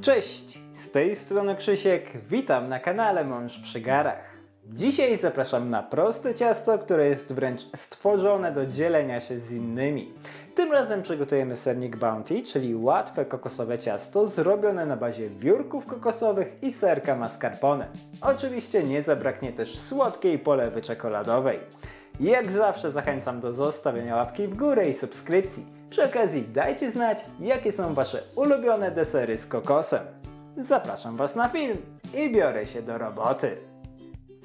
Cześć, z tej strony Krzysiek, witam na kanale Mąż przy garach. Dzisiaj zapraszam na proste ciasto, które jest wręcz stworzone do dzielenia się z innymi. Tym razem przygotujemy sernik Bounty, czyli łatwe kokosowe ciasto zrobione na bazie wiórków kokosowych i serka mascarpone. Oczywiście nie zabraknie też słodkiej polewy czekoladowej. Jak zawsze zachęcam do zostawienia łapki w górę i subskrypcji. Przy okazji dajcie znać, jakie są Wasze ulubione desery z kokosem. Zapraszam Was na film i biorę się do roboty.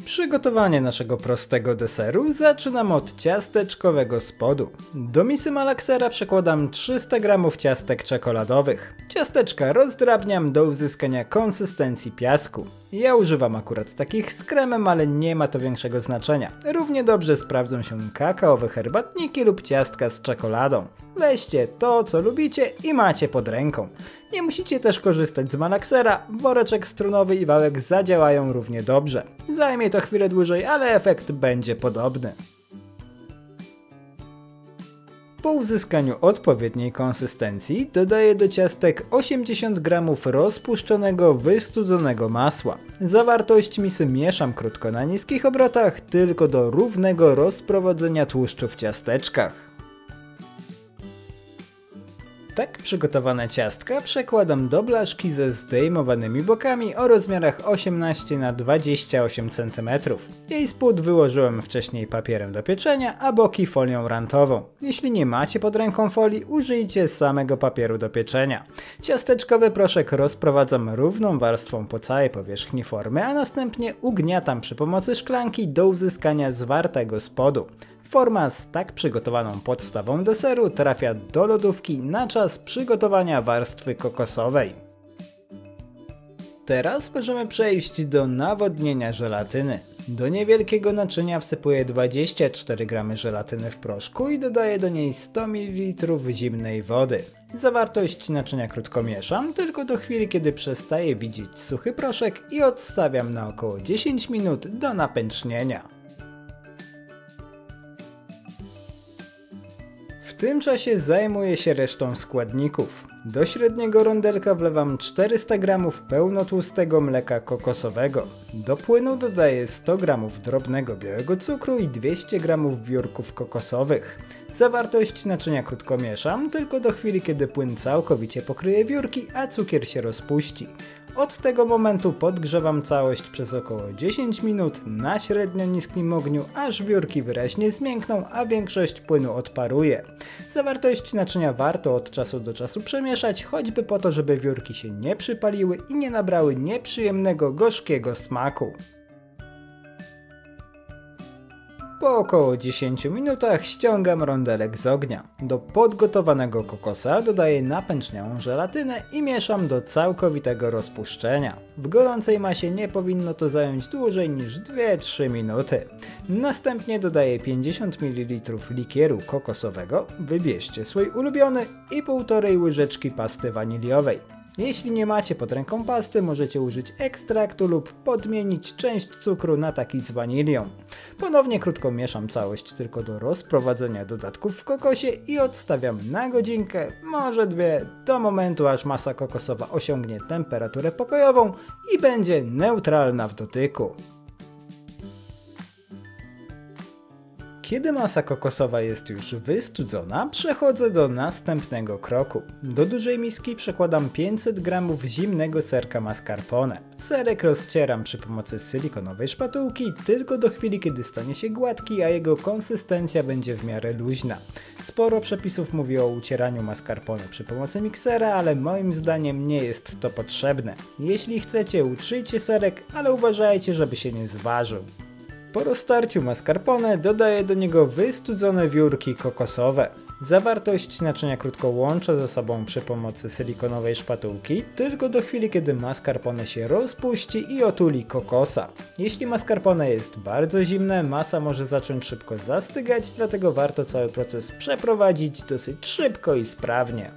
Przygotowanie naszego prostego deseru zaczynam od ciasteczkowego spodu. Do misy malaksera przekładam 300 g ciastek czekoladowych. Ciasteczka rozdrabniam do uzyskania konsystencji piasku. Ja używam akurat takich z kremem, ale nie ma to większego znaczenia. Równie dobrze sprawdzą się kakaowe herbatniki lub ciastka z czekoladą. Weźcie to, co lubicie i macie pod ręką. Nie musicie też korzystać z malaksera, woreczek strunowy i wałek zadziałają równie dobrze. Zajmie to chwilę dłużej, ale efekt będzie podobny. Po uzyskaniu odpowiedniej konsystencji dodaję do ciastek 80 g rozpuszczonego, wystudzonego masła. Zawartość misy mieszam krótko na niskich obrotach, tylko do równego rozprowadzenia tłuszczu w ciasteczkach. Tak przygotowane ciastka przekładam do blaszki ze zdejmowanymi bokami o rozmiarach 18 na 28 cm. Jej spód wyłożyłem wcześniej papierem do pieczenia, a boki folią rantową. Jeśli nie macie pod ręką folii, użyjcie samego papieru do pieczenia. Ciasteczkowy proszek rozprowadzam równą warstwą po całej powierzchni formy, a następnie ugniatam przy pomocy szklanki do uzyskania zwartego spodu. Forma z tak przygotowaną podstawą deseru trafia do lodówki na czas przygotowania warstwy kokosowej. Teraz możemy przejść do nawodnienia żelatyny. Do niewielkiego naczynia wsypuję 24 g żelatyny w proszku i dodaję do niej 100 ml zimnej wody. Zawartość naczynia krótko mieszam, tylko do chwili kiedy przestaje widzieć suchy proszek i odstawiam na około 10 minut do napęcznienia. W tym czasie zajmuję się resztą składników. Do średniego rondelka wlewam 400 g pełnotłustego mleka kokosowego. Do płynu dodaję 100 g drobnego białego cukru i 200 g wiórków kokosowych. Zawartość naczynia krótko mieszam, tylko do chwili kiedy płyn całkowicie pokryje wiórki, a cukier się rozpuści. Od tego momentu podgrzewam całość przez około 10 minut na średnio niskim ogniu, aż wiórki wyraźnie zmiękną, a większość płynu odparuje. Zawartość naczynia warto od czasu do czasu przemieszać, choćby po to, żeby wiórki się nie przypaliły i nie nabrały nieprzyjemnego, gorzkiego smaku. Po około 10 minutach ściągam rondelek z ognia. Do podgotowanego kokosa dodaję napęczniałą żelatynę i mieszam do całkowitego rozpuszczenia. W gorącej masie nie powinno to zająć dłużej niż 2-3 minuty. Następnie dodaję 50 ml likieru kokosowego, wybierzcie swój ulubiony i 1,5 łyżeczki pasty waniliowej. Jeśli nie macie pod ręką pasty, możecie użyć ekstraktu lub podmienić część cukru na taki z wanilią. Ponownie krótko mieszam całość tylko do rozprowadzenia dodatków w kokosie i odstawiam na godzinkę, może 2, do momentu aż masa kokosowa osiągnie temperaturę pokojową i będzie neutralna w dotyku. Kiedy masa kokosowa jest już wystudzona, przechodzę do następnego kroku. Do dużej miski przekładam 500 g zimnego serka mascarpone. Serek rozcieram przy pomocy silikonowej szpatułki tylko do chwili kiedy stanie się gładki, a jego konsystencja będzie w miarę luźna. Sporo przepisów mówi o ucieraniu mascarpone przy pomocy miksera, ale moim zdaniem nie jest to potrzebne. Jeśli chcecie, utrzyjcie serek, ale uważajcie, żeby się nie zważył. Po roztarciu mascarpone dodaję do niego wystudzone wiórki kokosowe. Zawartość naczynia krótko łączę ze sobą przy pomocy silikonowej szpatułki, tylko do chwili kiedy mascarpone się rozpuści i otuli kokosa. Jeśli mascarpone jest bardzo zimne, masa może zacząć szybko zastygać, dlatego warto cały proces przeprowadzić dosyć szybko i sprawnie.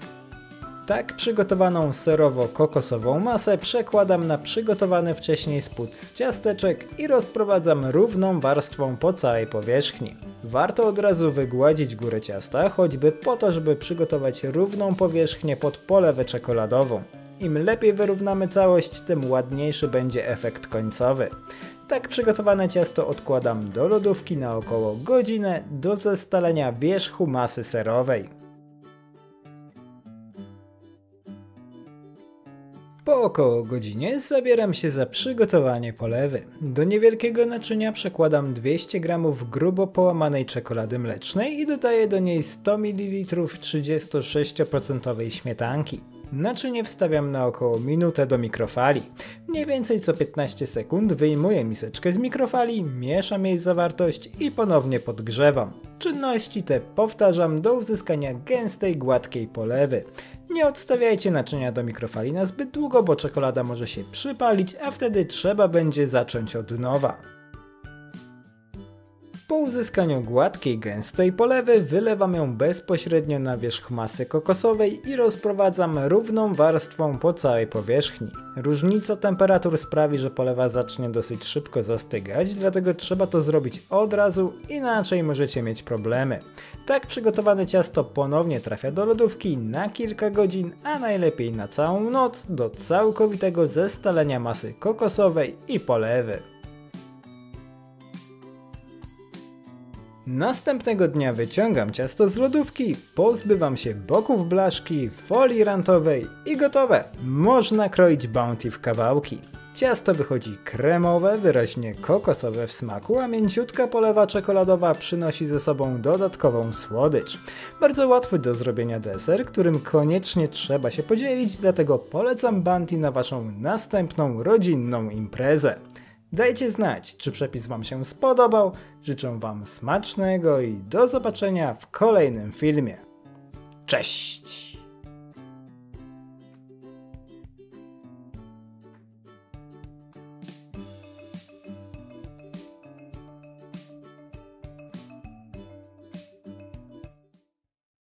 Tak przygotowaną serowo-kokosową masę przekładam na przygotowany wcześniej spód z ciasteczek i rozprowadzam równą warstwą po całej powierzchni. Warto od razu wygładzić górę ciasta, choćby po to, żeby przygotować równą powierzchnię pod polewę czekoladową. Im lepiej wyrównamy całość, tym ładniejszy będzie efekt końcowy. Tak przygotowane ciasto odkładam do lodówki na około godzinę do zestalenia wierzchu masy serowej. Po około godzinie zabieram się za przygotowanie polewy. Do niewielkiego naczynia przekładam 200 g grubo połamanej czekolady mlecznej i dodaję do niej 100 ml 36% śmietanki. Naczynie wstawiam na około minutę do mikrofali. Mniej więcej co 15 sekund wyjmuję miseczkę z mikrofali, mieszam jej zawartość i ponownie podgrzewam. Czynności te powtarzam do uzyskania gęstej, gładkiej polewy. Nie odstawiajcie naczynia do mikrofali na zbyt długo, bo czekolada może się przypalić, a wtedy trzeba będzie zacząć od nowa. Po uzyskaniu gładkiej, gęstej polewy wylewam ją bezpośrednio na wierzch masy kokosowej i rozprowadzam równą warstwą po całej powierzchni. Różnica temperatur sprawi, że polewa zacznie dosyć szybko zastygać, dlatego trzeba to zrobić od razu, inaczej możecie mieć problemy. Tak przygotowane ciasto ponownie trafia do lodówki na kilka godzin, a najlepiej na całą noc do całkowitego zestalenia masy kokosowej i polewy. Następnego dnia wyciągam ciasto z lodówki, pozbywam się boków blaszki, folii rantowej i gotowe! Można kroić Bounty w kawałki. Ciasto wychodzi kremowe, wyraźnie kokosowe w smaku, a mięciutka polewa czekoladowa przynosi ze sobą dodatkową słodycz. Bardzo łatwy do zrobienia deser, którym koniecznie trzeba się podzielić, dlatego polecam Bounty na waszą następną rodzinną imprezę. Dajcie znać, czy przepis wam się spodobał, życzę wam smacznego i do zobaczenia w kolejnym filmie. Cześć!